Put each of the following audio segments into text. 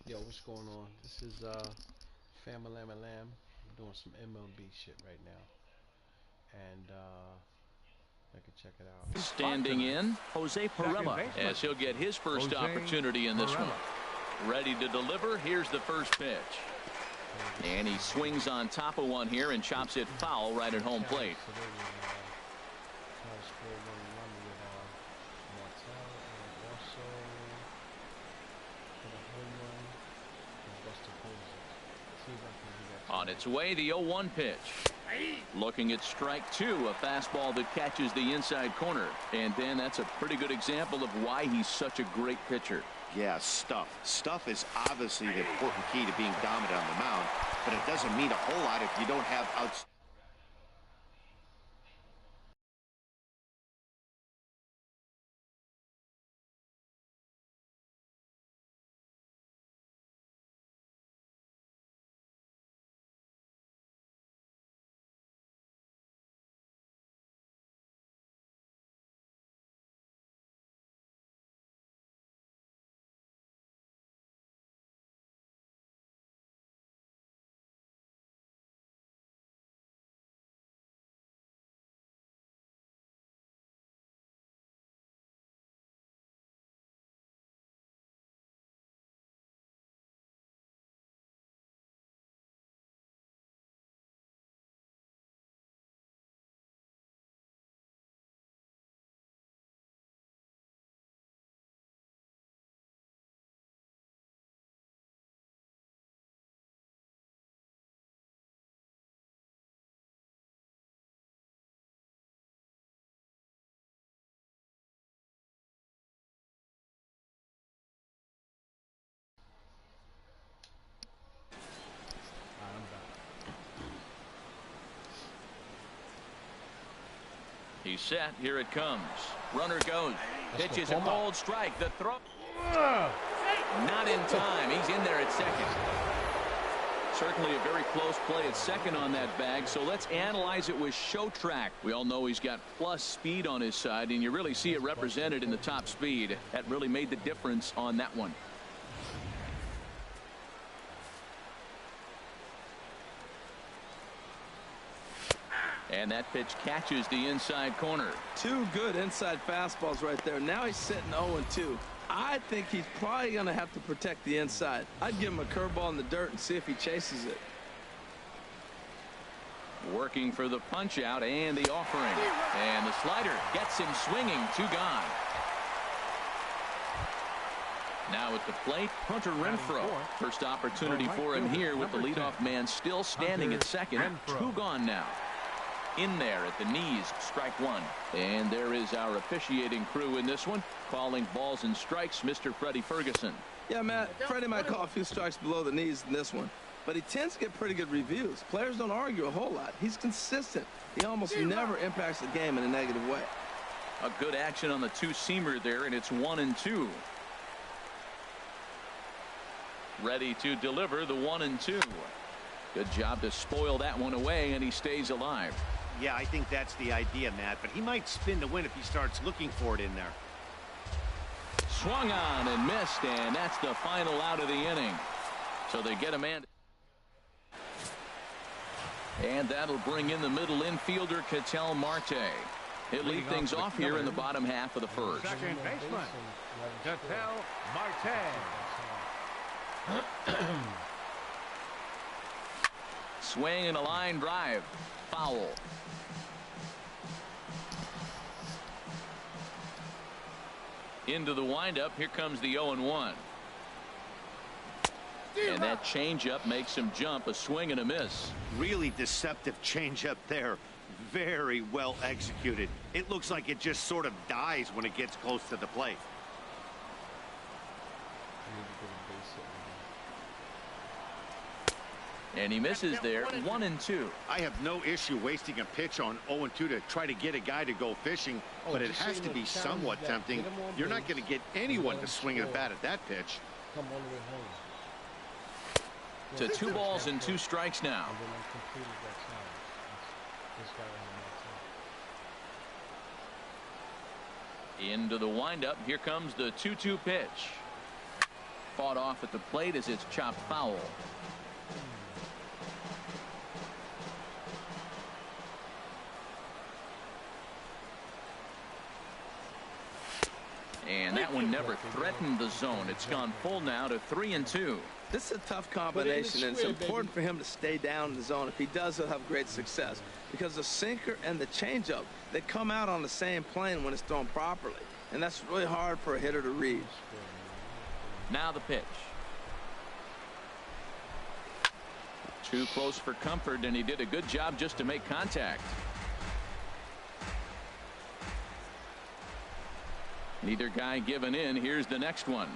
Yo, what's going on? This is Fama Lamb and Lamb. I'm doing some MLB shit right now, and I can check it out. Standing in, Jose Perella, as he'll get his first opportunity in this one. Ready to deliver. Here's the first pitch. And he swings on top of one here and chops it foul right at home plate. On its way, the 0-1 pitch. Looking at strike two, a fastball that catches the inside corner. And Dan, that's a pretty good example of why he's such a great pitcher. Yeah, stuff. Stuff is obviously the important key to being dominant on the mound, but it doesn't mean a whole lot if you don't have outs. He's set. Here it comes. Runner goes. Pitch is a bold strike. The throw. Not in time. He's in there at second. Certainly a very close play at second on that bag. So let's analyze it with show track. We all know he's got plus speed on his side, and you really see it represented in the top speed. That really made the difference on that one. And that pitch catches the inside corner. Two good inside fastballs right there. Now he's sitting 0-2. I think he's probably going to have to protect the inside. I'd give him a curveball in the dirt and see if he chases it. Working for the punch out and the offering. And the slider gets him swinging. Two gone. Now at the plate, Hunter Renfroe. First opportunity for him here with the leadoff man still standing at second. Two gone now. In there at the knees, strike one. And there is our officiating crew in this one, calling balls and strikes, Mr. Freddie Ferguson. Yeah, Matt, Freddie might call a few strikes below the knees in this one, but he tends to get pretty good reviews. Players don't argue a whole lot. He's consistent. He almost never impacts the game in a negative way. A good action on the two-seamer there, and it's 1-2. Ready to deliver the 1-2. Good job to spoil that one away, and he stays alive. Yeah, I think that's the idea, Matt, but he might spin to win if he starts looking for it in there. Swung on and missed, and that's the final out of the inning. So they get a man. And that'll bring in the middle infielder, Ketel Marte. He'll lead things off here in the bottom half of the first. Second baseman, Ketel Marte. Swing and a line drive. Foul. Into the windup. Here comes the 0-1. And that changeup makes him jump. A swing and a miss. Really deceptive changeup there. Very well executed. It looks like it just sort of dies when it gets close to the plate. And he misses there. 1-2. I have no issue wasting a pitch on 0-2 to try to get a guy to go fishing, but it has to be somewhat tempting. You're not going to get anyone to swing a bat at that pitch. Come all the way home. To 2 balls and 2 strikes now. Into the windup. Here comes the 2-2 pitch. Fought off at the plate as it's chopped foul. And that one never threatened the zone. It's gone full now to 3-2. This is a tough combination, and it's important for him to stay down in the zone. If he does, he'll have great success, because the sinker and the changeup, they come out on the same plane when it's thrown properly, and that's really hard for a hitter to read. Now the pitch. Too close for comfort, and he did a good job just to make contact. Neither guy giving in. Here's the next one.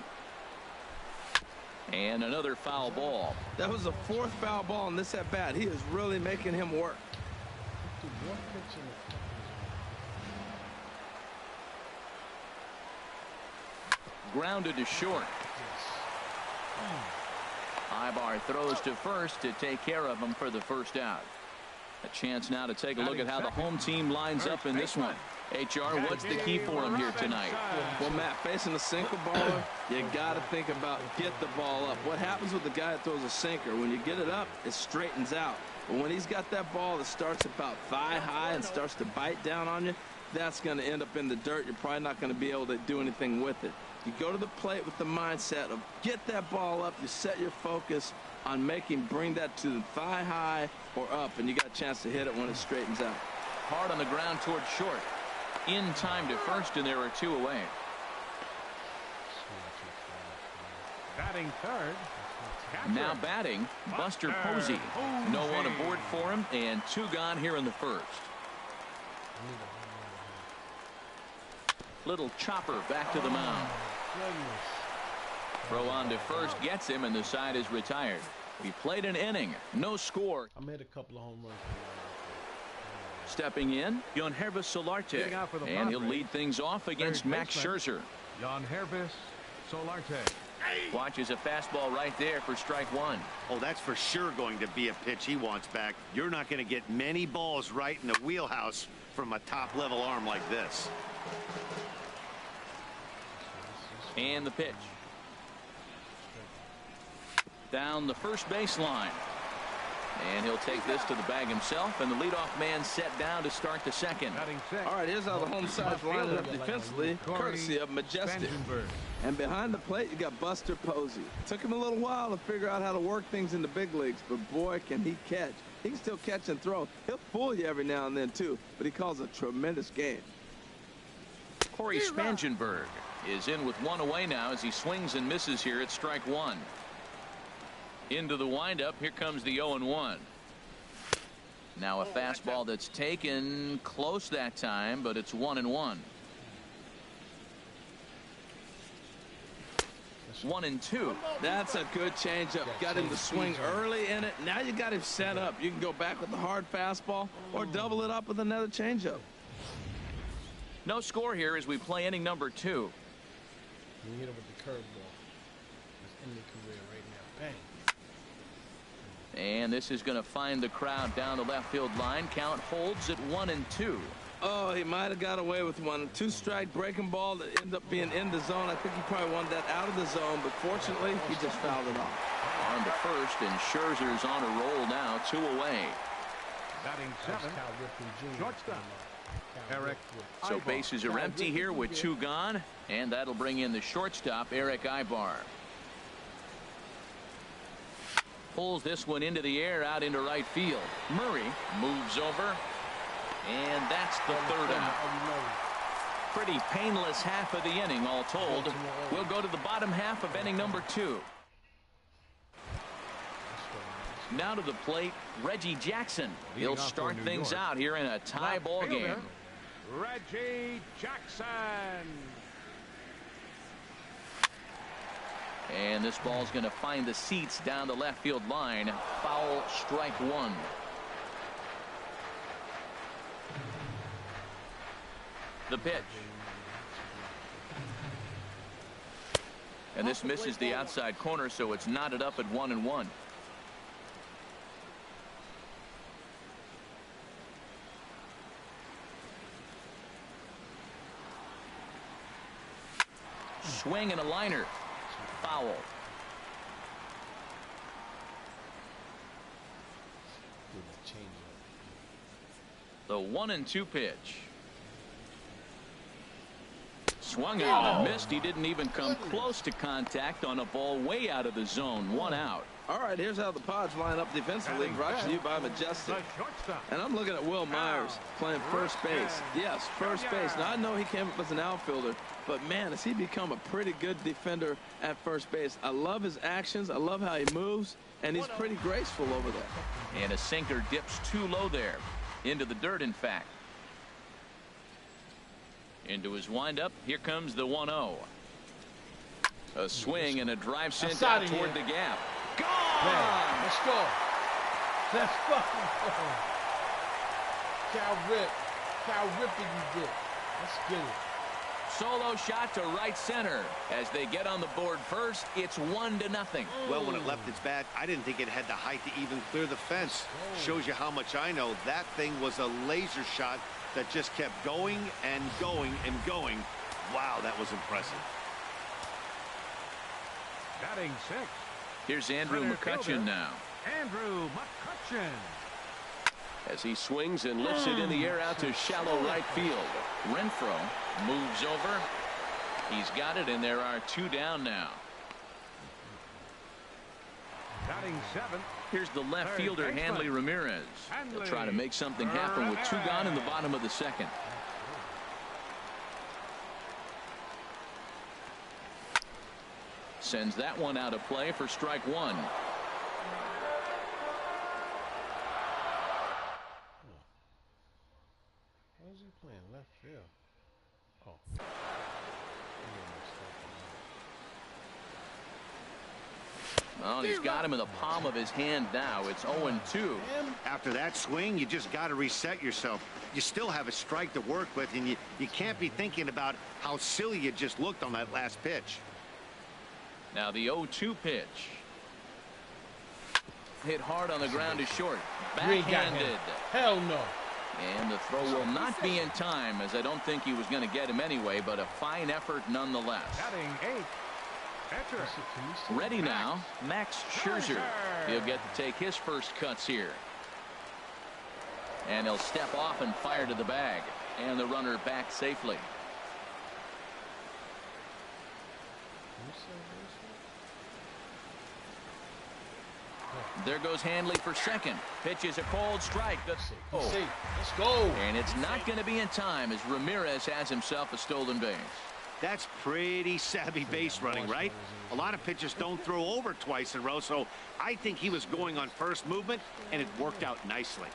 And another foul ball. That was the fourth foul ball in this at bat. He is really making him work. Grounded to short. Ibar throws to first to take care of him for the first out. A chance now to take a look at how the home team lines up in this one. HR, what's the key for him here tonight? Well, Matt, facing a sinker baller, you got to think about get the ball up. What happens with the guy that throws a sinker? When you get it up, it straightens out. But when he's got that ball that starts about thigh high and starts to bite down on you, that's going to end up in the dirt. You're probably not going to be able to do anything with it. You go to the plate with the mindset of get that ball up. You set your focus on bring that to the thigh high or up, and you got a chance to hit it when it straightens out. Hard on the ground toward short. In time to first, and there are two away. Batting third. Now batting, Buster Posey. No one aboard for him, and two gone here in the first. Little chopper back to the mound. Throw on to first gets him, and the side is retired. We played an inning, no score. I made a couple of home runs. Stepping in, Yonhervis Solarte, and he'll lead things off against Max Scherzer. Yonhervis Solarte. Watches a fastball right there for strike one. Oh, that's for sure going to be a pitch he wants back. You're not going to get many balls right in the wheelhouse from a top-level arm like this. And the pitch. Down the first baseline. And he'll take this to the bag himself, and the leadoff man set down to start the second. All right, here's how the home side's lined up defensively, courtesy of Majestic. And behind the plate, you got Buster Posey. Took him a little while to figure out how to work things in the big leagues, but boy, can he catch. He can still catch and throw. He'll fool you every now and then, too, but he calls a tremendous game. Corey Spangenberg is in with one away now as he swings and misses here at strike one. Into the windup. Here comes the 0-1. Now a fastball that's taken close that time, but it's 1-1. 1-2. That's a good changeup. Got him to swing early in it. Now you got him set up. You can go back with the hard fastball or double it up with another changeup. No score here as we play inning number 2. You hit him with the curveball. That's in the career right now. Bang. And this is going to find the crowd down the left field line. Count holds at 1-2. Oh, he might have got away with one. Two-strike breaking ball that ended up being in the zone. I think he probably wanted that out of the zone, but fortunately, he just fouled it off. On to first, and Scherzer's on a roll now, 2 away. Batting seventh, shortstop, Eric. So bases are empty here with 2 gone, and that'll bring in the shortstop, Eric Ibar. Pulls this one into the air out into right field. Murray moves over, and that's the third out. Pretty painless half of the inning all told. We'll go to the bottom half of inning number 2. Now to the plate, Reggie Jackson. He'll start things out here in a tie ball game. Reggie Jackson. And this ball's going to find the seats down the left field line. Foul, strike 1. The pitch. And this misses the outside corner, so it's knotted up at 1-1. Swing and a liner. Foul. changeup. The 1-2 pitch. Swung on and missed. He didn't even come close to contact on a ball way out of the zone. 1 out. All right, here's how the Pods line up defensively, brought to you by Majestic. And I'm looking at Will Myers playing first base. Yes, first base. Now, I know he came up as an outfielder, but, man, has he become a pretty good defender at first base. I love his actions. I love how he moves, and he's pretty graceful over there. And a sinker dips too low there. Into the dirt, in fact. Into his windup. Here comes the 1-0. A swing and a drive sent out toward the gap. Gone! Man, let's go. Let's fucking go. Cal Ripper you did. Let's get it. Solo shot to right center. As they get on the board first, it's 1-0. Well, when it left its bat, I didn't think it had the height to even clear the fence. Shows you how much I know. That thing was a laser shot that just kept going and going and going. Wow, that was impressive. Batting 6. Here's Andrew McCutchen now. Andrew McCutchen. As he swings and lifts it in the air out to shallow right field. Renfroe moves over. He's got it, and there are 2 down now. Batting 7. Here's the left fielder, Hanley Ramirez. He'll try to make something happen with 2 gone in the bottom of the second. Sends that one out of play for strike 1. Where's he playing? Left field. Oh. Well, he's got him in the palm of his hand now. It's 0-2. After that swing, you just got to reset yourself. You still have a strike to work with, and you can't be thinking about how silly you just looked on that last pitch. Now the 0-2 pitch. Hit hard on the ground to short. Backhanded. Hell no. And the throw will not be in time, as I don't think he was going to get him anyway, but a fine effort nonetheless. Batting 8. Catcher. Ready now, Max Scherzer. He'll get to take his first cuts here. And he'll step off and fire to the bag. And the runner back safely. There goes Hanley for second. Pitch is a cold strike. Let's go. And it's not going to be in time, as Ramirez has himself a stolen base. That's pretty savvy base running, right? A lot of pitchers don't throw over twice in a row, so I think he was going on first movement, and it worked out nicely.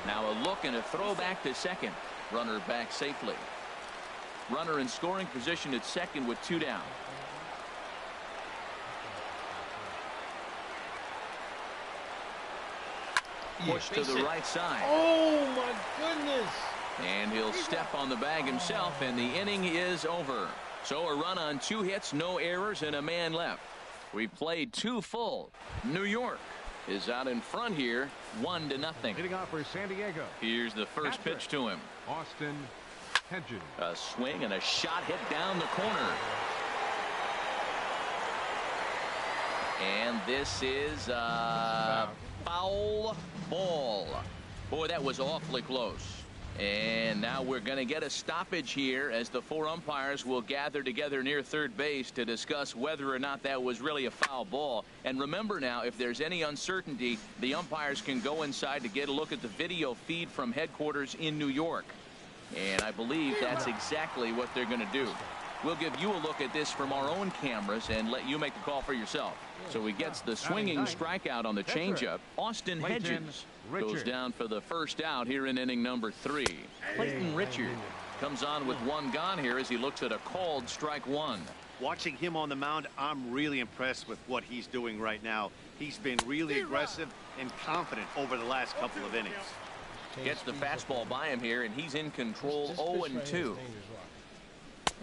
Now a look and a throw back to second. Runner back safely. Runner in scoring position at second with 2 down. Push to the right side. Oh my goodness. And he'll step on the bag himself, and the inning is over. So a run on 2 hits, no errors, and a man left. We played 2 full. New York is out in front here, 1-0. Hitting off for San Diego. Here's the first pitch to him. Austin Hedges. A swing and a shot hit down the corner. And this is a foul ball. Boy, that was awfully close. And now we're going to get a stoppage here, as the 4 umpires will gather together near third base to discuss whether or not that was really a foul ball. And remember now, if there's any uncertainty, the umpires can go inside to get a look at the video feed from headquarters in New York. And I believe that's exactly what they're going to do. We'll give you a look at this from our own cameras and let you make the call for yourself. So he gets the swinging strikeout on the changeup. Austin Hedges goes down for the first out here in inning number 3. Clayton Richard comes on with 1 gone here as he looks at a called strike 1. Watching him on the mound, I'm really impressed with what he's doing right now. He's been really aggressive and confident over the last couple of innings. Gets the fastball by him here, and he's in control. 0-2.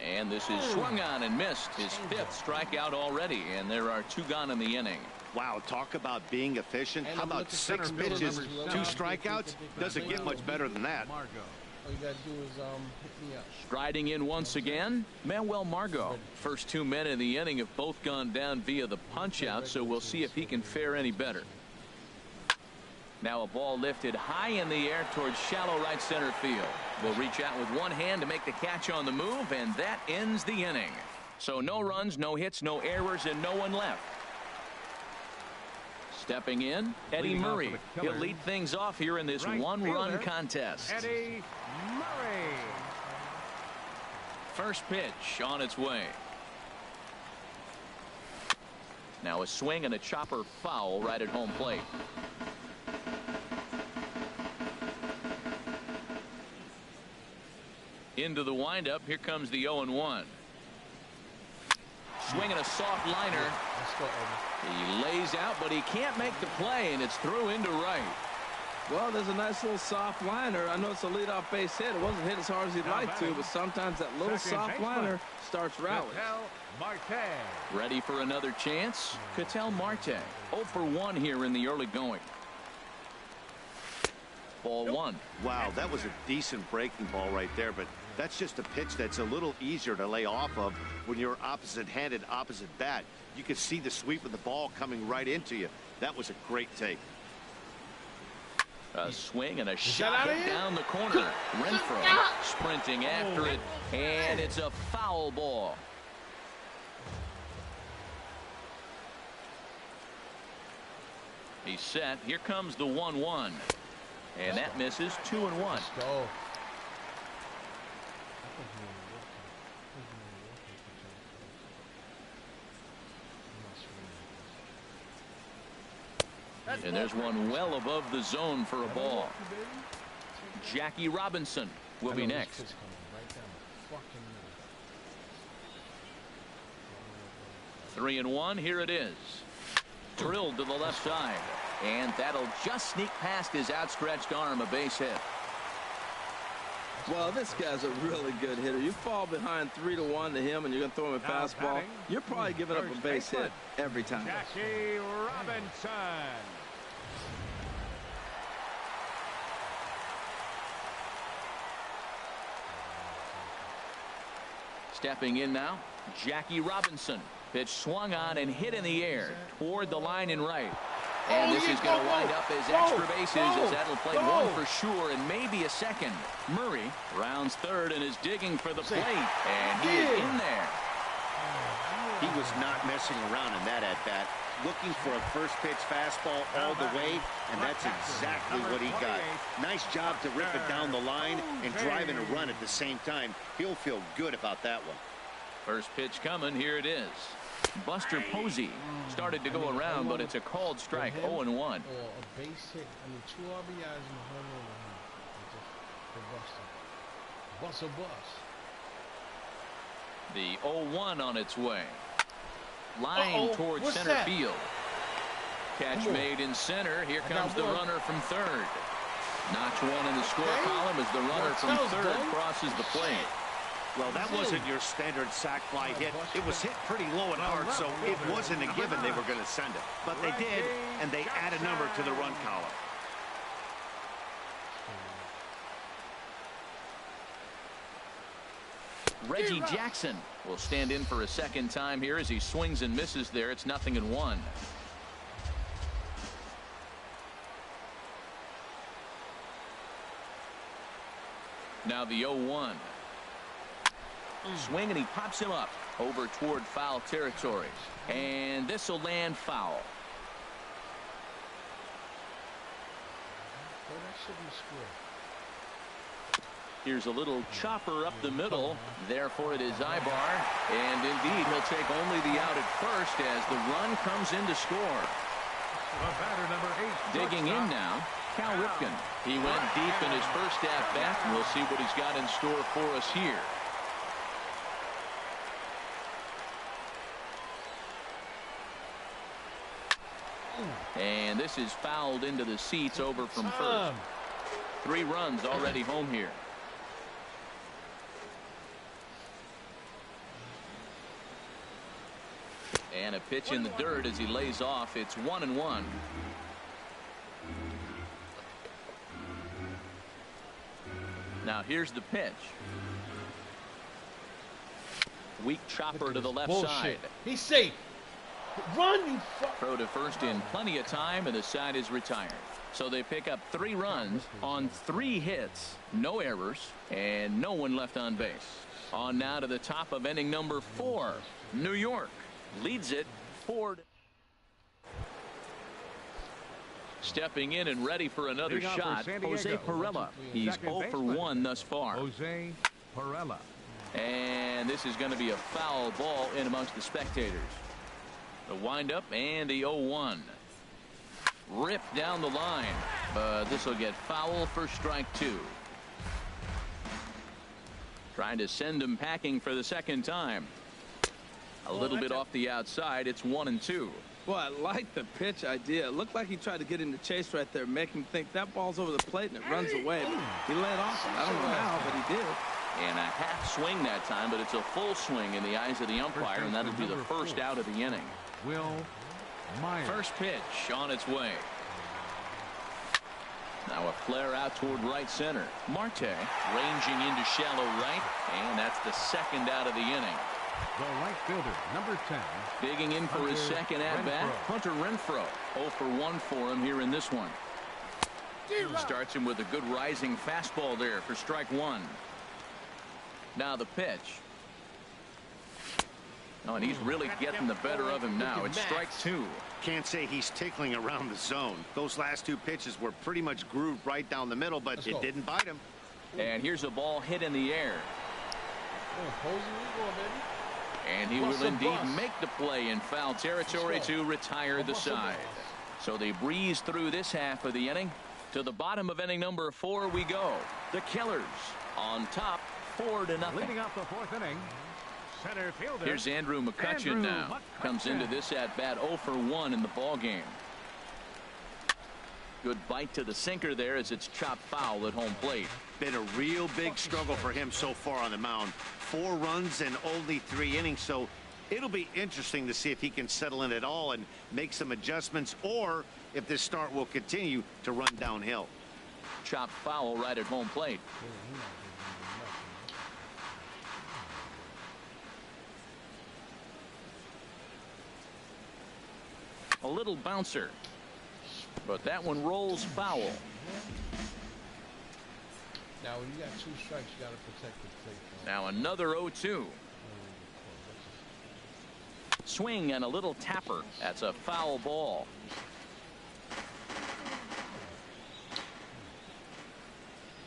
And this is swung on and missed. His 5th strikeout already, and there are 2 gone in the inning. Wow, talk about being efficient. How about 6 pitches, 2 strikeouts? Doesn't get much better than that. All you gotta do is hit me up. Striding in once again, Manuel Margot. First 2 men in the inning have both gone down via the punch-out, so we'll see if he can fare any better. Now a ball lifted high in the air towards shallow right center field. Will reach out with one hand to make the catch on the move, and that ends the inning. So no runs, no hits, no errors, and no one left. Stepping in, Eddie Murray. He'll lead things off here in this one-run contest. Eddie Murray. First pitch on its way. Now a swing and a chopper foul right at home plate. Into the windup. Here comes the 0-1. Swinging a soft liner. Let's go, Eddie. He lays out, but he can't make the play, and it's through into right. Well, there's a nice little soft liner. I know it's a leadoff base hit. It wasn't hit as hard as he'd like to, but sometimes that little soft liner starts rallying. Ready for another chance? Ketel Marte, 0 for 1 here in the early going. Ball 1. Wow, that was a decent breaking ball right there, but that's just a pitch that's a little easier to lay off of when you're opposite-handed, opposite bat. You could see the sweep of the ball coming right into you. That was a great take. A swing and a shot hit down the corner. Renfroe sprinting after it, and it's a foul ball. He's set. Here comes the 1-1. And that misses. 2-1. Let's go. And there's one well above the zone for a ball. Jackie Robinson will be next. 3-1. Here it is. Drilled to the left side. And that'll just sneak past his outstretched arm, a base hit. Well, this guy's a really good hitter. You fall behind 3-1 to him and you're going to throw him a fastball, you're probably giving up a base hit every time. Jackie Robinson. Stepping in now, Jackie Robinson. Pitch swung on and hit in the air toward the line and right. And this is going to wind up as extra bases, as that'll play one for sure and maybe a second. Murray rounds third and is digging for the plate, and he is in there. He was not messing around in that at-bat. Looking for a first pitch fastball all the way, and that's exactly what he got. Nice job to rip it down the line and drive in a run at the same time. He'll feel good about that one. First pitch coming. Here it is. Buster Posey started to go around, but it's a called strike. 0-1. Or a base hit. I mean, 2 RBIs and a home run for Buster. Bust. The 0-1 on its way. Line towards center field. Catch made in center. Here comes the runner from third. Notch one in the score column as the runner from third crosses the plate. Well, that wasn't your standard sac fly hit. It was hit pretty low and hard, so it wasn't a given they were going to send it. But they did, and they add a number to the run column. Reggie Jackson will stand in for a second time here as he swings and misses there. It's 0-1. Now the 0-1. Swing, and he pops him up over toward foul territory. And this will land foul. Here's a little chopper up the middle. Therefore, it is Ibar. And indeed, he'll take only the out at first as the run comes in to score. Digging in now, Cal Ripken. He went deep in his first at-bat, and we'll see what he's got in store for us here. And this is fouled into the seats over from first. 3 runs already home here. And a pitch in the dirt as he lays off. It's 1-1. Now here's the pitch. Weak chopper to the left bullshit. side. He's safe. Run, you fuck. Throw to first in plenty of time, and the side is retired. So they pick up 3 runs on 3 hits, no errors, and no one left on base. On now to the top of inning number 4. New York leads it 4. Stepping in and ready for another Leading off for shot, San Jose Diego. Pirela. He's Second 0 for baseman. 1 thus far. Jose Pirela. And this is going to be a foul ball in amongst the spectators. The windup and the 0-1. Ripped down the line, but this will get foul for strike 2. Trying to send him packing for the second time. A little bit off the outside. It's 1-2. Well, I like the pitch idea. It looked like he tried to get into chase right there, make him think that ball's over the plate and it runs away. But he let off it. I don't know how, but he did. And a half swing that time, but it's a full swing in the eyes of the umpire, and that'll be the first out of the inning. Will Myers. First pitch on its way. Now a flare out toward right center. Marte ranging into shallow right, and that's the second out of the inning. The right fielder, number 10. Digging in for his Hunter second at bat, Renfroe. Hunter Renfroe. 0 for 1 for him here in this one. Starts him with a good rising fastball there for strike 1. Now the pitch. Oh, and he's really getting the better of him now. It's strike 2. Can't say he's tickling around the zone. Those last 2 pitches were pretty much grooved right down the middle, but it didn't bite him. And here's a ball hit in the air. And he will indeed make the play in foul territory to retire the side. So they breeze through this half of the inning. To the bottom of inning number 4 we go. The Killers on top 4-0. Leading off the 4th inning, center fielder. Here's Andrew McCutchen now. Comes into this at bat 0 for 1 in the ball game. Good bite to the sinker there as it's chopped foul at home plate. Been a real big struggle for him so far on the mound. 4 runs and only 3 innings, so it'll be interesting to see if he can settle in at all and make some adjustments, or if this start will continue to run downhill. Chopped foul right at home plate. A little bouncer, but that one rolls foul. Now when you got 2 strikes, you got to protect the plate. Now another 0-2. Swing and a little tapper. That's a foul ball.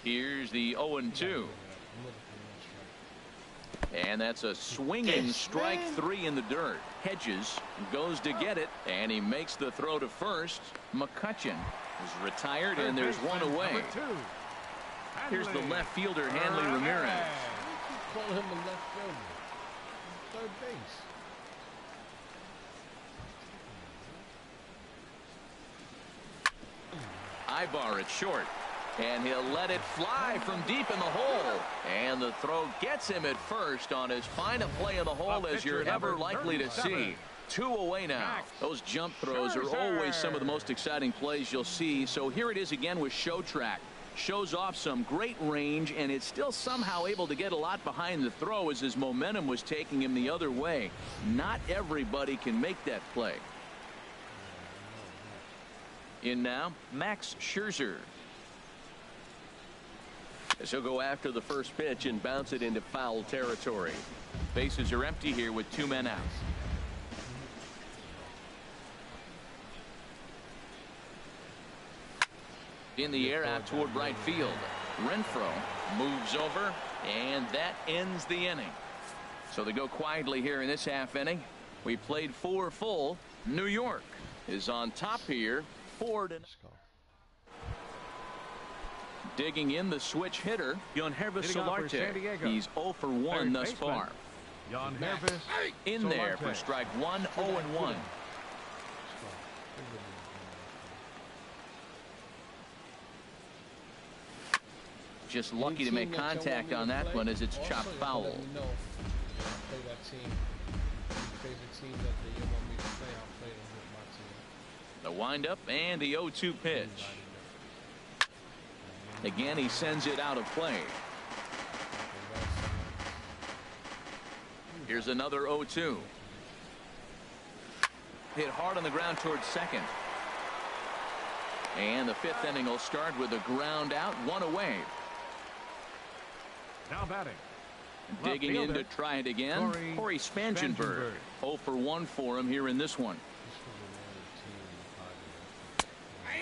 Here's the 0-2. And that's a swinging strike 3 in the dirt. Hedges goes to get it, and he makes the throw to first. McCutchen is retired, and there's one away. Number 2. Here's the left fielder, Hanley Ramirez. Call him a left fielder. Third base. Ibar at short, and he'll let it fly from deep in the hole, and the throw gets him at first on as fine a play in the hole as you're ever likely to see. 2 away now. Those jump throws are always some of the most exciting plays you'll see. So here it is again with Show Track. Shows off some great range, and it's still somehow able to get a lot behind the throw as his momentum was taking him the other way. Not everybody can make that play. In now, Max Scherzer. As he'll go after the first pitch and bounce it into foul territory. Bases are empty here with 2 men out. In the air out toward right field. Renfroe moves over, and that ends the inning. So they go quietly here in this half inning. We played 4 full. New York is on top here. 4-0. Digging in the switch hitter, Yangervis Solarte. He's 0 for 1 thus far. Yangervis In there for strike 1, 0-1. Just lucky to make contact on that one as it's chopped foul. The windup and the 0-2 pitch. Again, he sends it out of play. Here's another 0-2. Hit hard on the ground towards second. And the fifth inning will start with a ground out, one away. Now batting. Digging in to try it again, Corey Spangenberg. 0 for 1 for him here in this one.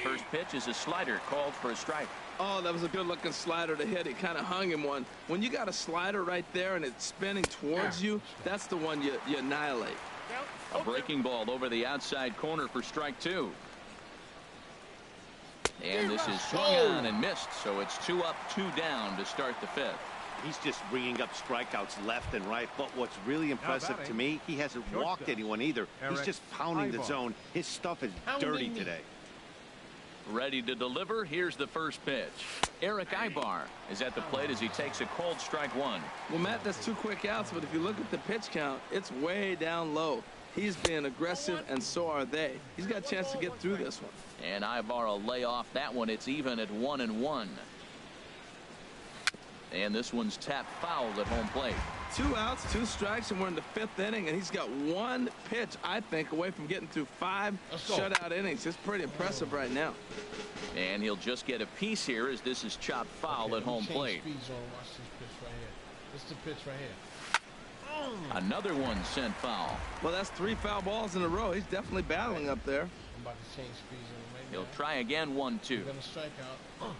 First pitch is a slider called for a strike. Oh, that was a good-looking slider to hit. He kind of hung him one. When you got a slider right there and it's spinning towards you, that's the one you annihilate. A breaking ball over the outside corner for strike 2. And this is swung on and missed, so it's 2 up, 2 down to start the fifth. He's just bringing up strikeouts left and right. But what's really impressive to me, he hasn't walked anyone either. He's just pounding the zone. His stuff is dirty today. Ready to deliver. Here's the first pitch. Eric Ibar is at the plate as he takes a cold strike 1. Well, Matt, that's 2 quick outs, but if you look at the pitch count, it's way down low. He's being aggressive, and so are they. He's got a chance to get through this one. And Ibar will lay off that one. It's even at 1-1. And this one's tapped foul at home plate. 2 outs, 2 strikes, and we're in the 5th inning, and he's got 1 pitch, I think, away from getting through 5 shutout innings. It's pretty impressive right now. And he'll just get a piece here as this is chopped foul at home plate. Watch this pitch right here. This is the pitch right here. Another one sent foul. Well, that's 3 foul balls in a row. He's definitely battling up there. I'm about to change speeds on him right now. He'll try again, 1-2. We're gonna strike out.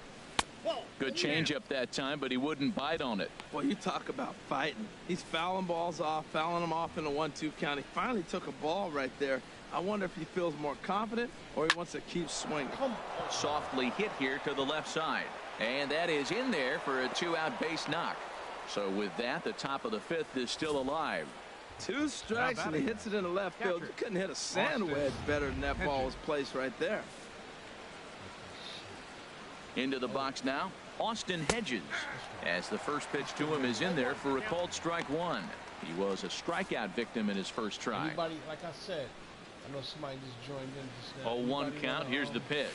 Good changeup that time, but he wouldn't bite on it. Well, you talk about fighting. He's fouling balls off, fouling them off in a 1-2 count. He finally took a ball right there. I wonder if he feels more confident or he wants to keep swinging. Softly hit here to the left side. And that is in there for a 2-out base knock. So with that, the top of the 5th is still alive. 2 strikes and he hits it in the left field. You couldn't hit a sand wedge better than that ball was placed right there. Into the box now, Austin Hedges, as the first pitch to him is in there for a called strike 1. He was a strikeout victim in his first try. Anybody, like I said, I know somebody just joined in just now. 0-1 count. Here's the pitch.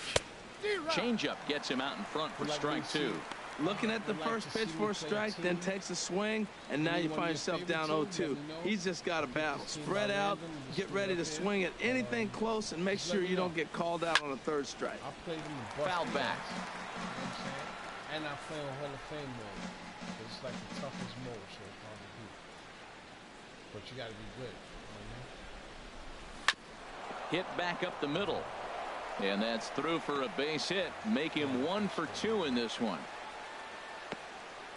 Changeup gets him out in front for strike 2. Looking at the first pitch for a strike, then takes a swing, and now you find yourself down 0-2. He's just got to battle. Spread out, get ready to swing at anything close, and make sure you don't get called out on a 3rd strike. Foul back. And I play on Hall of Fame mode. It's like the toughest mode, so it's hard to do. But you got to be good. Hit back up the middle. And that's through for a base hit. Make him 1 for 2 in this one.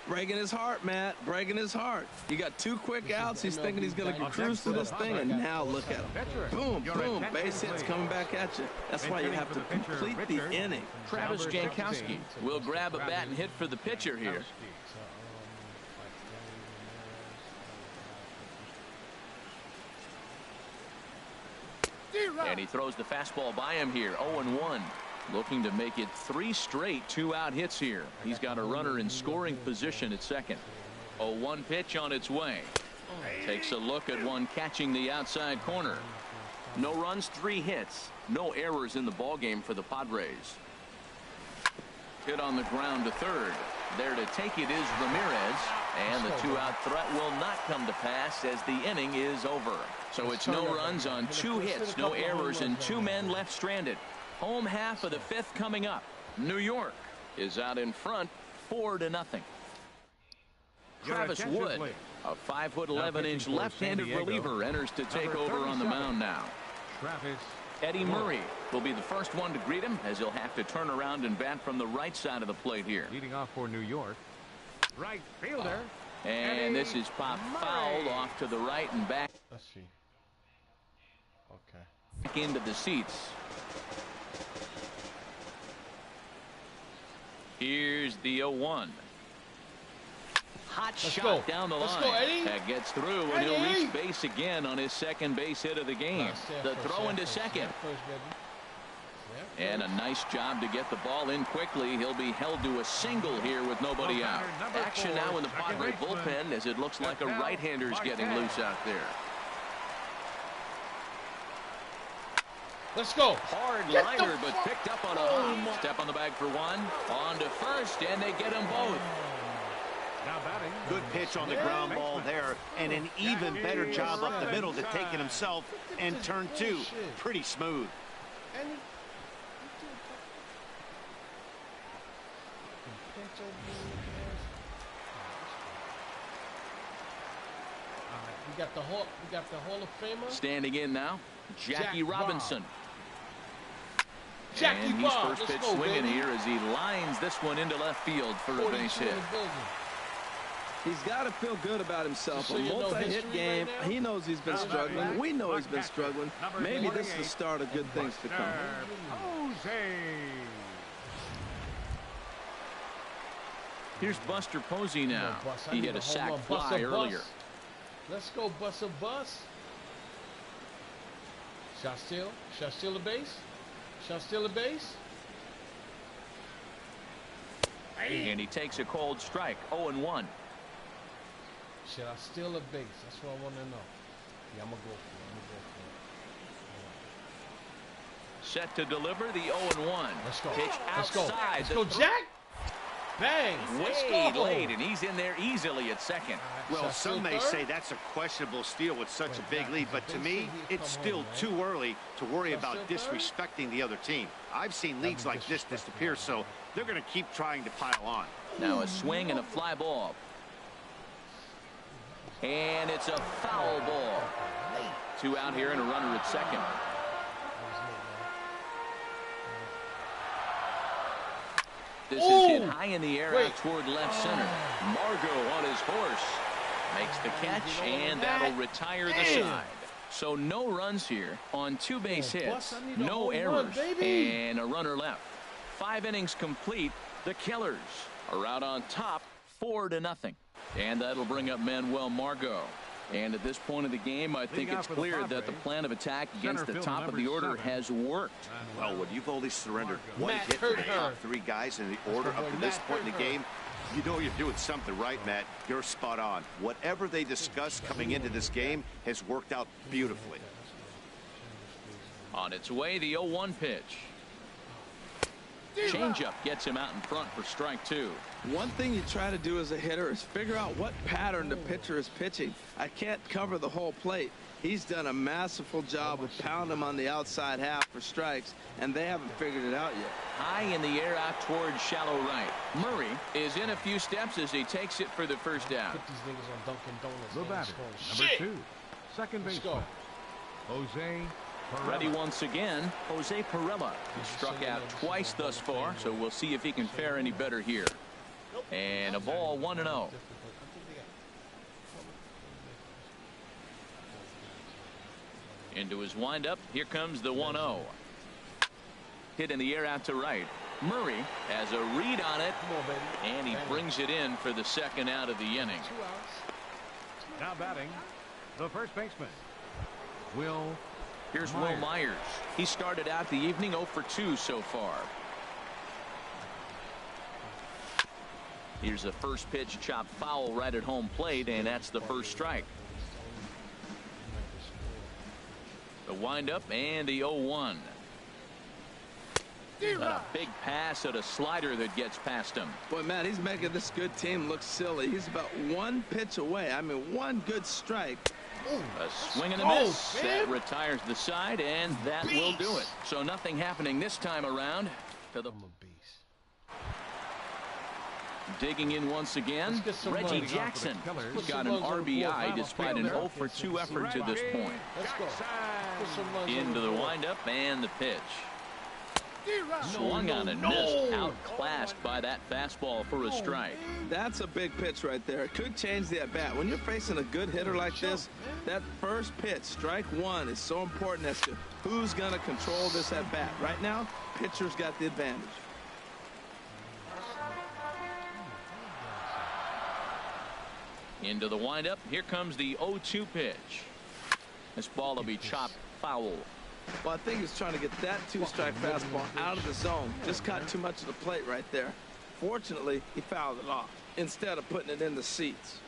Breaking his heart, Matt. Breaking his heart. You got 2 quick outs. He's thinking he's going to cruise through this thing, and now look at him. Boom, boom. Base hits coming back at you. That's why you have to complete the inning. Travis Jankowski will grab a bat and hit for the pitcher here. And he throws the fastball by him here. 0-1. Looking to make it 3 straight 2-out hits here. He's got a runner in scoring position at second. 0-1 pitch on its way. Takes a look at one catching the outside corner. No runs, 3 hits. No errors in the ballgame for the Padres. Hit on the ground to third. There to take it is Ramirez. And the 2-out threat will not come to pass as the inning is over. So it's no runs on 2 hits, no errors, and 2 men left stranded. Home half of the 5th coming up. New York is out in front 4-0. Travis Wood, a 5'11" left-handed reliever, enters to take over on the mound now. Eddie Murray will be the first one to greet him as he'll have to turn around and bat from the right side of the plate here. Leading off for New York, right fielder. And this is popped fouled off to the right and back. Let's see. Okay. Back into the seats. Here's the 0-1. Hot shot down the line. Let's go, Eddie. That gets through, and he'll reach base again on his second base hit of the game. The throw into second. And a nice job to get the ball in quickly. He'll be held to a single here with nobody out. Action now in the Padre bullpen as it looks like a right-hander's getting loose out there. Let's go. Hard liner, but picked up on a hop. Step on the bag for one. On to first, and they get them both. Now batting. Good pitch on the ground ball there, and an even better job up the middle to take it himself. And turn two, pretty smooth. We got the Hall of Famer. Standing in now, Jackie Robinson. Jackie and he's Bob. first pitch Let's go, swinging baby. here as he lines this one into left field for a base hit. He's got to feel good about himself. So a you know multi-hit history game. right now? He knows he's been struggling. We know he's been struggling. Maybe this is the start of good things to come. Jose. Here's Buster Posey now. He hit a sac fly earlier. Let's go, Buster Bus. Shot steal. Shot steal the base. Shot steal the base. And he takes a cold strike. 0-1. Should I steal a base? That's what I want to know. Yeah, I'm going to go for it. Set to deliver the 0-1. Let's go. Pitch Let's go. outside. Let's go, Jack. Bang. Let's Way go. late, and he's in there easily at second. Well, some may say that's a questionable steal with such a big lead, but to me, it's still too early to worry about disrespecting the other team. I've seen leads like this disappear, so they're going to keep trying to pile on. Now a swing and a fly ball. And it's a foul ball. 2 out here and a runner at second. This is hit high in the air out toward left center. Margot on his horse makes the catch, and that'll retire the side. So no runs here on 2 base hits, no errors, and a runner left. 5 innings complete. The Killers are out on top 4-0. And that'll bring up Manuel Margot. And at this point of the game, I think it's clear that the plan of attack against the top of the order has worked. Well, when you've only surrendered 1 hit from the top 3 guys in the order up to this point in the game, you know you're doing something right, Matt. You're spot on. Whatever they discussed coming into this game has worked out beautifully. On its way, the 0-1 pitch. Changeup gets him out in front for strike 2. One thing you try to do as a hitter is figure out what pattern the pitcher is pitching. I can't cover the whole plate. He's done a masterful job of pounding him on the outside half for strikes, and they haven't figured it out yet. High in the air out towards shallow right. Murray is in a few steps as he takes it for the first down. Put these niggas on Dunkin' Donuts. The batter, number 2, second baseman, Jose. Ready once again, Jose Perella. He struck out twice thus far, so we'll see if he can fare any better here. And a ball 1-0. Into his windup. Here comes the 1-0. Hit in the air out to right. Murray has a read on it, and he brings it in for the second out of the inning. Now batting, the first baseman, Will. Here's Will Myers. He started out the evening 0 for 2 so far. Here's the first pitch chopped foul right at home plate, and that's the first strike. The windup and the 0-1. A big pass at a slider that gets past him. Boy, Matt, he's making this good team look silly. He's about 1 pitch away. I mean, 1 good strike. A swing and a miss. That retires the side, and that will do it. So nothing happening this time around. To the digging in once again, Reggie Jackson got an RBI despite an 0 for 2 effort to this point. Into the windup and the pitch. Swung on and missed, outclassed by that fastball for a strike. That's a big pitch right there. It could change the at-bat. When you're facing a good hitter like this, that first pitch, strike 1, is so important as to who's going to control this at-bat. Right now, pitcher's got the advantage. Into the windup. Here comes the 0-2 pitch. This ball will be chopped foul. Well, I think he's trying to get that 2-strike fastball out of the zone. Just caught too much of the plate right there. Fortunately, he fouled it off instead of putting it in the seats.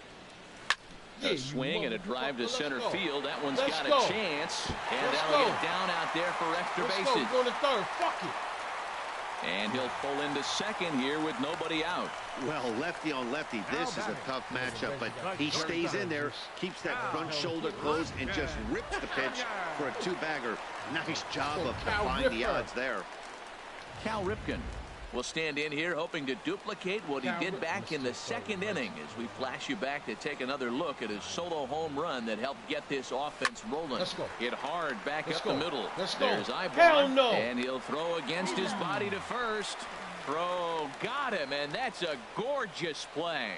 A swing and a drive to center field. That one's got a chance. And that'll get down out there for extra bases. Go to third. Fuck it. And he'll pull into second here with nobody out. Well, lefty on lefty, this is a tough matchup, but he stays in there, keeps that front shoulder closed, and just rips the pitch for a two-bagger. Nice job of defying the odds there. Cal Ripken will stand in here hoping to duplicate what he did back in the second inning as we flash you back to take another look at his solo home run that helped get this offense rolling. Let's go. Hit hard back Let's up go. the middle. Let's go. There's Ibar, Hell no. and he'll throw against his body to first. Throw got him, and that's a gorgeous play.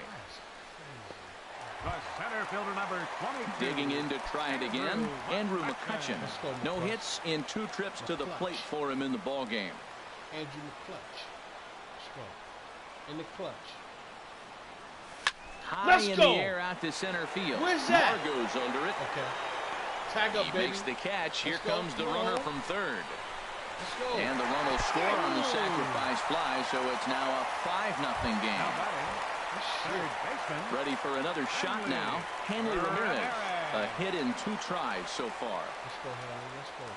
The center fielder number 22. Digging in to try it again, Andrew McCutcheon. No hits in 2 trips to the plate for him in the ball game. Andrew McClutch. Let's go. In the clutch. High Let's in go. the air out to center field. Where's that? Margo's under it. Okay. Tag up, He baby. makes the catch. Here Let's go. comes the runner from third. Let's go. And the run will score on the sacrifice fly, so it's now a 5-0 game. Now batting, third baseman. Ready for another shot now. Hanley Ramirez. A hit in 2 tries so far. Let's go, Hanley. Let's go.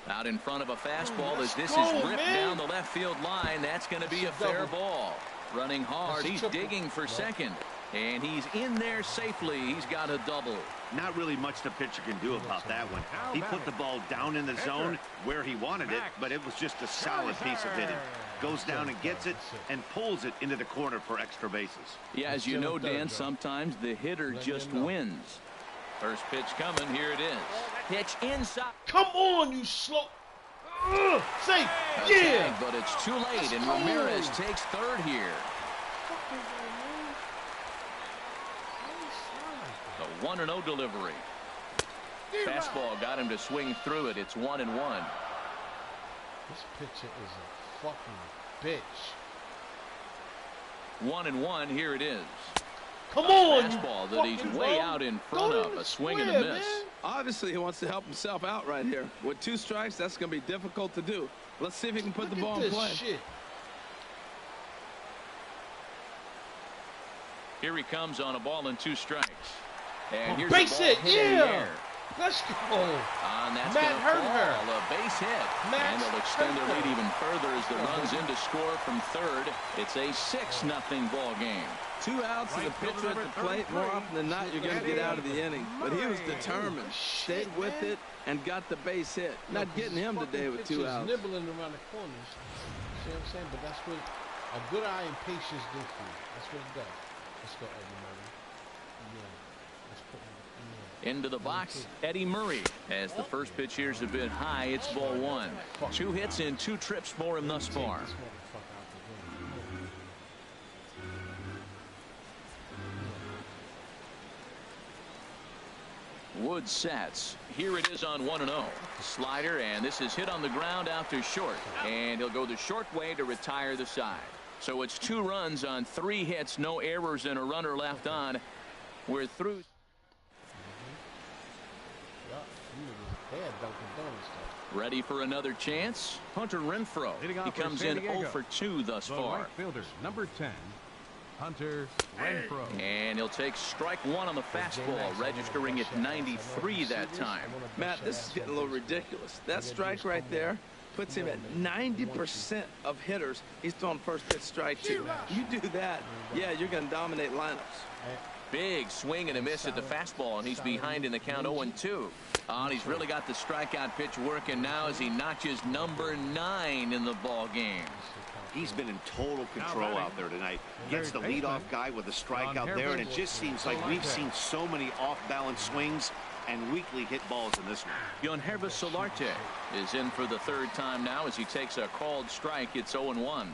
Out in front of a fastball as this go, is ripped man. down the left field line. That's going to be a fair ball. Running hard. That's a He's triple. digging for second. And he's in there safely. He's got a double. Not really much the pitcher can do about that one. He put the ball down in the zone where he wanted it, but it was just a solid piece of hitting. Goes down and gets it and pulls it into the corner for extra bases. Yeah, as you know, Dan, sometimes the hitter just wins. First pitch coming. Here it is. Pitch inside. Come on, you slow. Safe. A Yeah. tag, but it's too late, and go. Ramirez takes third here. The 1-0 delivery. Fastball got him to swing through it. It's 1-1. This pitcher is a fucking bitch. 1-1. Here it is. Come on, you Fastball that he's fucking way bum. out in front Go of. to A the swing and a square, miss. man. Obviously, he wants to help himself out right here. With 2 strikes, that's going to be difficult to do. Let's see if he can put Look the ball at in this play. shit. Here he comes on a ball and 2 strikes. And here's Base the ball hit, hit in the yeah. air. Let's go. And that's Matt going to hurt her. fall. A base hit. Matt And they'll extend their hurt lead her. even further as the runs in to score from third. It's a 6-0 ball game. 2 outs and a pitcher at the plate. More often than not, you're going to get out of the inning. But he was determined, stayed with it, and got the base hit. Not getting him today with 2 outs. Nibbling around the corners. See what I'm saying? But that's what a good eye and patience do for you. That's what it does. Let's go, Eddie Murray. Yeah. Let's put him. Into the box, Eddie Murray. As the first pitch here is a bit high, it's ball 1. 2 hits in 2 trips for him thus far. This motherfucker out the game. Wood sets. Here it is on 1-0. Slider, and this is hit on the ground out to short. And he'll go the short way to retire the side. So it's 2 runs on 3 hits, no errors, and a runner left on. We're through. Ready for another chance? Hunter Renfroe. He comes in 0 for 2 thus The far. right fielder, number 10, Hunter Renfroe. And he'll take strike 1 on the fastball, registering at 93 that time. Matt, this is getting a little ridiculous. That strike right there puts him at 90% of hitters he's throwing first pitch strike to. You do that, yeah, you're going to dominate lineups. Big swing and a miss at the fastball, and he's behind in the count 0-2. And he's really got the strikeout pitch working now as he notches number 9 in the ball game. He's been in total control out there tonight. Gets the leadoff guy with a strikeout there, and it just seems like we've seen so many off-balance swings and weakly hit balls in this one. Yonhervis Solarte is in for the 3rd time now as he takes a called strike. It's 0-1.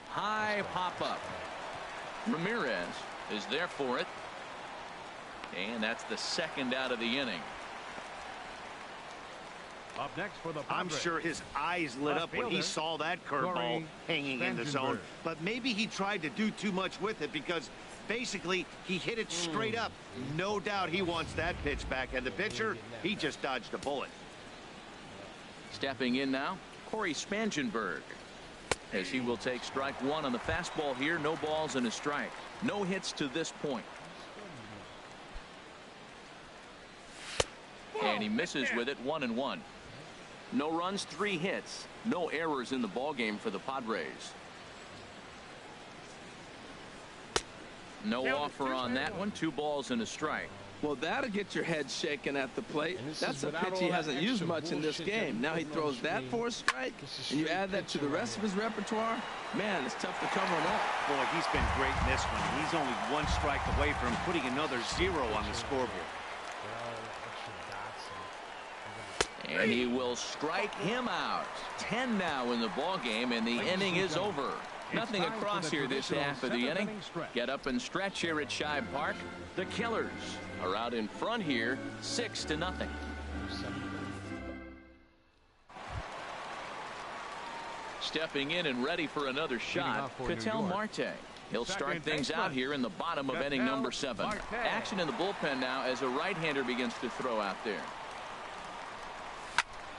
High pop-up. Ramirez is there for it. And that's the 2nd out of the inning. Up next for the I'm Padres. sure his eyes lit up when he saw that curveball hanging in the zone, but maybe he tried to do too much with it because basically he hit it straight up. No doubt he wants that pitch back, and the pitcher, he just dodged a bullet. Stepping in now, Corey Spangenberg. as he will take strike one on the fastball here. No balls and a strike. No hits to this point. And he misses with it. 1-1. No runs, 3 hits. No errors in the ballgame for the Padres. No offer on that one. 2 balls and a strike. Well, that'll get your head shaken at the plate. That's a pitch he hasn't used much in this game. Now he throws that for a strike, and you add that to the rest of his repertoire. Man, it's tough to cover him up. Boy, he's been great in this one. He's only 1 strike away from putting another 0 on the scoreboard. And he will strike him out. 10 now in the ball game, and the inning is over. Nothing across here this half of the inning. Get up and stretch here at Shibe Park. The Killers are out in front here, 6-0. Stepping in and ready for another shot, Ketel Marte. He'll start things out here in the bottom of inning number 7. Action in the bullpen now as a right-hander begins to throw out there.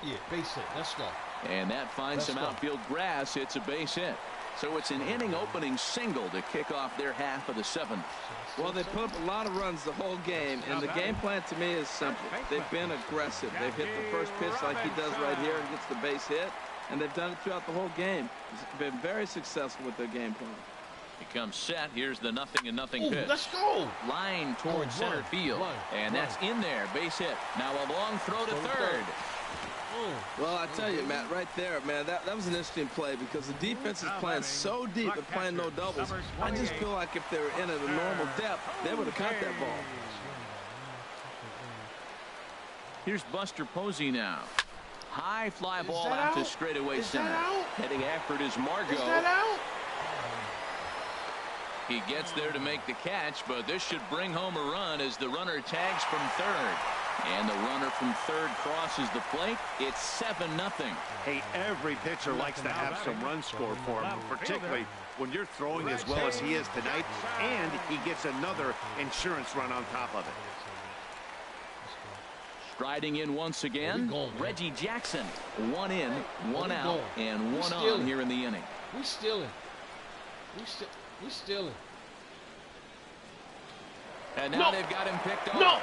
Yeah, base hit. Let's go. And that finds some outfield grass. It's a base hit. So it's an inning opening single to kick off their half of the 7th. Well, they put up a lot of runs the whole game, and the game plan to me is simple. They've been aggressive. They've hit the first pitch like he does right here and gets the base hit, and they've done it throughout the whole game. It's been very successful with their game plan. He comes set. Here's the 0-0 pitch. Let's go. Line towards center field. And that's in there. Base hit. Now a long throw to third. Well, I tell you, Matt, right there, man, that was an interesting play because the defense is playing so deep and playing no doubles. I just feel like if they were in at a normal depth, they would have caught that ball. Here's Buster Posey now. High fly ball out to straightaway center. Heading after it is Margot. He gets there to make the catch, but this should bring home a run as the runner tags from third. And the runner from third crosses the plate. It's 7-0. Hey, every pitcher likes to have some runs scored for him, particularly when you're throwing as well as he is tonight, and he gets another insurance run on top of it. Striding in once again, Reggie Jackson. 1 in, 1 out, and 1 on here in the inning. We stealing. We stealing. And now they've got him picked off. No.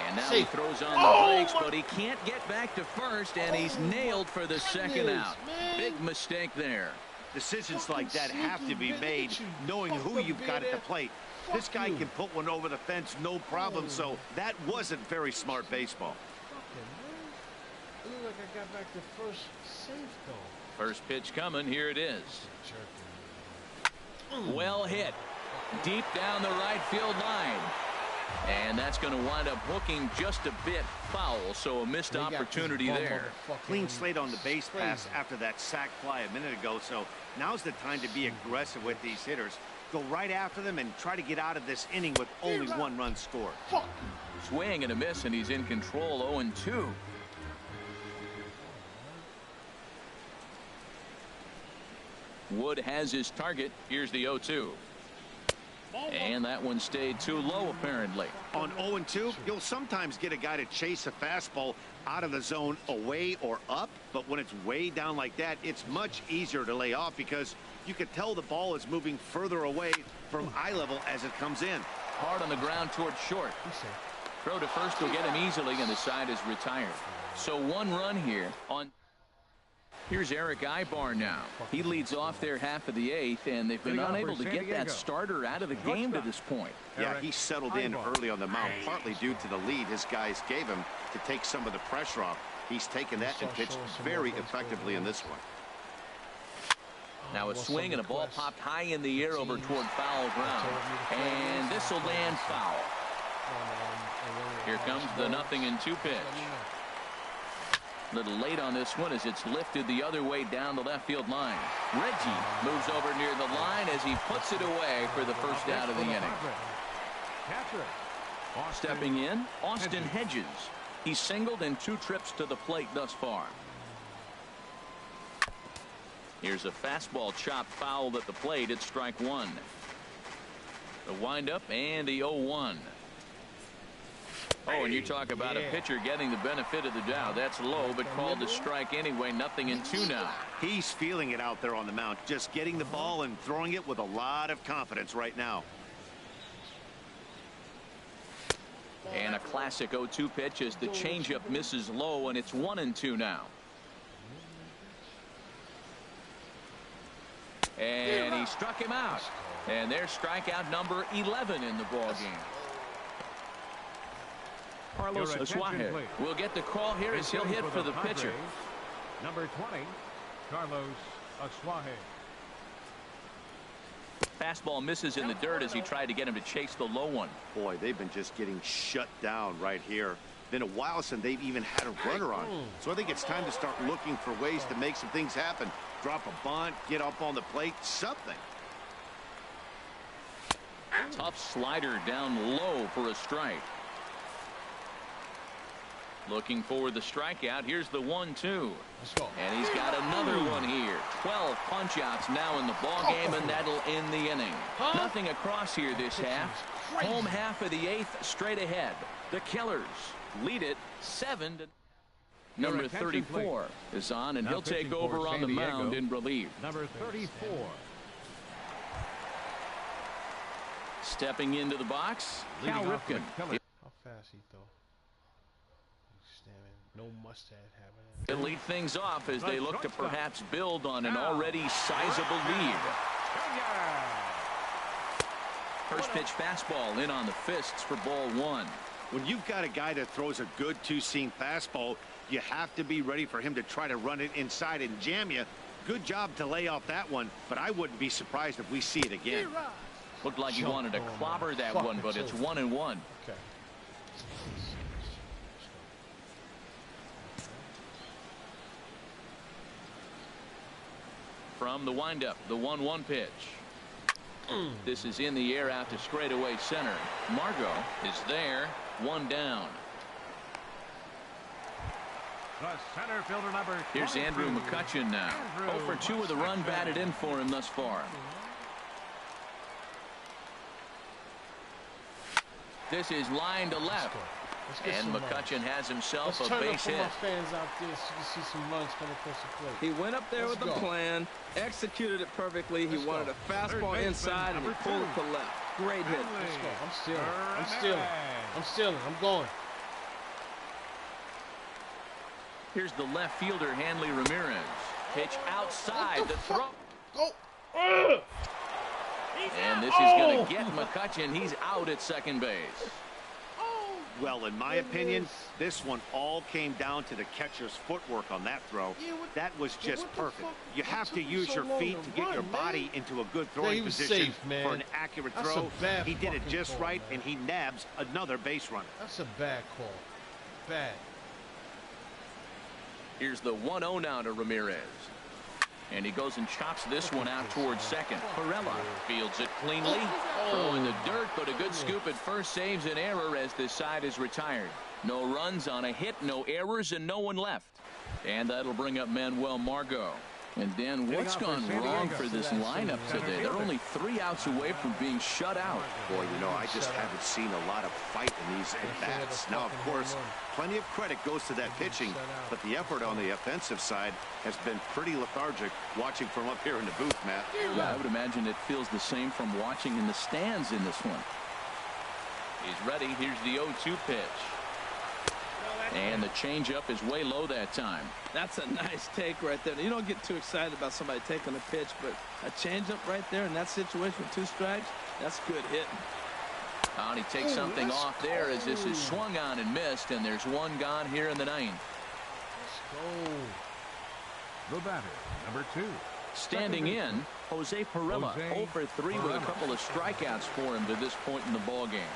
And now he throws on the brakes, but he can't get back to first, and he's nailed for the second out. Big mistake there. Decisions like that have to be made knowing who you've got at the plate. This guy can put one over the fence no problem, so that wasn't very smart baseball. It looked like I got back to first safe, though. First pitch coming. Here it is. Well hit. Deep down the right field line. And that's going to wind up hooking just a bit foul, so a missed opportunity there. Clean slate on the base pass after that sac fly a minute ago, so now's the time to be aggressive with these hitters. Go right after them and try to get out of this inning with only 1 run scored. Swing and a miss, and he's in control. 0-2. Wood has his target. Here's the 0-2. And that one stayed too low, apparently. On 0-2, you'll sometimes get a guy to chase a fastball out of the zone away or up, but when it's way down like that, it's much easier to lay off because you can tell the ball is moving further away from eye level as it comes in. Hard on the ground towards short. Throw to first will get him easily, and the side is retired. So 1 run here on. Here's Eric Ibar now. He leads off their half of the 8th, and they've been unable to get that starter out of the game to this point. Yeah, he settled in early on the mound, partly due to the lead his guys gave him to take some of the pressure off. He's taken that and pitched very effectively in this one. Now a swing and a ball popped high in the air over toward foul ground. And this will land foul. Here comes the 0-2 pitch. A little late on this one as it's lifted the other way down the left field line. Reggie moves over near the line as he puts it away for the first out of the inning. Stepping in, Austin Hedges. He's singled in 2 trips to the plate thus far. Here's a fastball chopped foul at the plate. It's strike 1. The windup and the 0-1. Oh, and you talk about a pitcher getting the benefit of the doubt. That's low, but called to strike anyway. Nothing in 2 now. He's feeling it out there on the mound, just getting the ball and throwing it with a lot of confidence right now. And a classic 0-2 pitch as the changeup misses low, and it's 1-2 now. And he struck him out. And there's strikeout number 11 in the ball game. Carlos Asuaje will get the call here as he'll hit for the pitcher. Number 20, Carlos Asuaje. Fastball misses in the dirt as he tried to get him to chase the low one. Boy, they've been just getting shut down right here. Been a while since they've even had a runner on. So I think it's time to start looking for ways to make some things happen. Drop a bunt, get up on the plate, something. Tough slider down low for a strike. Looking for the strikeout. Here's the 1-2. And he's got another one here. 12 punch-outs now in the ball game, and that'll end the inning. Nothing across here this half. Home half of the 8th straight ahead. The Killers lead it 7-0. Number 34 is on, and he'll take over on the mound in relief. Number 34. Stepping into the box, Cal Ripken. How fast he throw? No mustache having it. He'll lead things off as they look to perhaps build on an already sizable lead. First pitch fastball in on the fists for ball 1. When you've got a guy that throws a good two-seam fastball, you have to be ready for him to try to run it inside and jam you. Good job to lay off that one, but I wouldn't be surprised if we see it again. Looked like he wanted to clobber that one, but it's 1-1. Okay. From the windup, the 1-1 pitch. This is in the air out to straightaway center. Margot is there. 1 down. The center fielder number 22. Here's Andrew McCutchen now. 0 for 2 with a run batted in for him thus far. This is line to left. And McCutchen has himself a base hit. My fans out there so you see some runs coming across the plate. He went up there with a plan, executed it perfectly. He wanted a fastball inside, and he pulled it to left. Great hit. Let's go. I'm stealing. I'm going. Here's the left fielder, Hanley Ramirez. Pitch outside the throw. Go. And this is going to get McCutchen. He's out at second base. Well, in my opinion, this one all came down to the catcher's footwork on that throw. That was just perfect. You have to use your feet to get your body into a good throwing position for an accurate throw. He did it just right, and he nabs another base runner. That's a bad call. Bad. Here's the 1-0 now to Ramirez. And he goes and chops this one out towards second. Perella fields it cleanly. Throw in the dirt, but a good scoop at first saves an error as this side is retired. No runs on a hit, no errors, and no one left. And that'll bring up Manuel Margot. And Dan, what's gone wrong for this lineup today? They're only 3 outs away from being shut out. Boy, you know, I just haven't seen a lot of fight in these at-bats. Now, of course, plenty of credit goes to that pitching, but the effort on the offensive side has been pretty lethargic watching from up here in the booth, Matt. Yeah, I would imagine it feels the same from watching in the stands in this one. He's ready. Here's the 0-2 pitch. And the changeup is way low that time. That's a nice take right there. You don't get too excited about somebody taking a pitch, but a changeup right there in that situation with 2 strikes, that's good hitting. And he takes something off there as this is swung on and missed, and there's 1 gone here in the 9th. Let's go. The batter, number 2. Standing in, Jose Perella, 0 for 3 with a couple of strikeouts for him to this point in the ball game.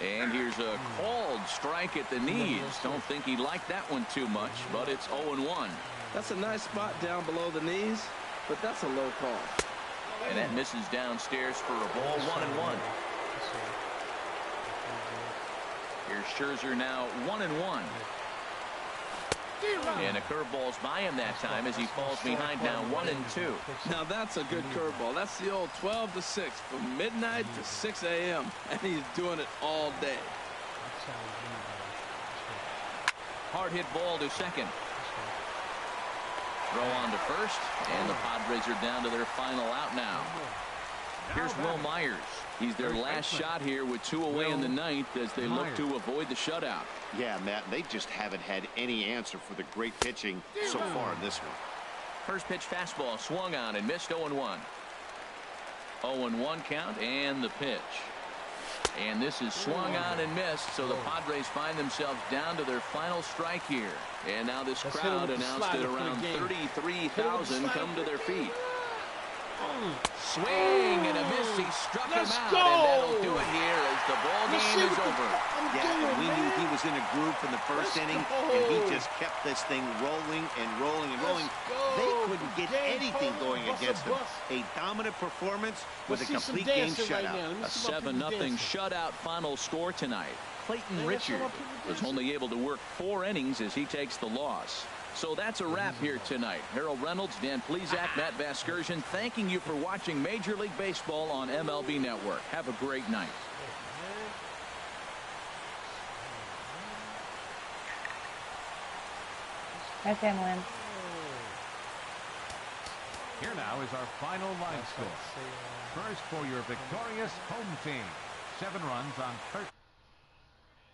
And here's a called strike at the knees. Don't think he liked that one too much, but it's 0-1. That's a nice spot down below the knees, but that's a low call. And that misses downstairs for a ball. 1-1. Here's Scherzer now 1-1. And a curveball's by him that time as he falls behind now 1-2. Now that's a good curveball. That's the old 12 to 6 from midnight to 6 a.m. and he's doing it all day. Hard hit ball to second. Throw on to first, and the Padres are down to their final out now. Here's Will Myers. He's their last shot here with 2 away in the ninth as they look to avoid the shutout. Yeah, Matt, they just haven't had any answer for the great pitching so far in this one. First pitch fastball swung on and missed 0-1. 0-1 count and the pitch. And this is swung on and missed, so the Padres find themselves down to their final strike here. And now this crowd announced that around 33,000 come to their feet. Swing and a miss. He struck him out, and that'll do it here as the ball game is over. Yeah, and we knew he was in a groove in the first inning, and he just kept this thing rolling and rolling and rolling. They couldn't get anything going against him. A dominant performance with a complete game shutout. A 7-0 shutout final score tonight. Clayton Richard was only able to work 4 innings as he takes the loss. So that's a wrap here tonight. Harold Reynolds, Dan Plesac, Matt Vasgersian, thanking you for watching Major League Baseball on MLB Network. Have a great night. Hi, Sam Lynn. Here now is our final line score. First for your victorious home team. 7 runs on 13.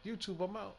YouTube, I'm out.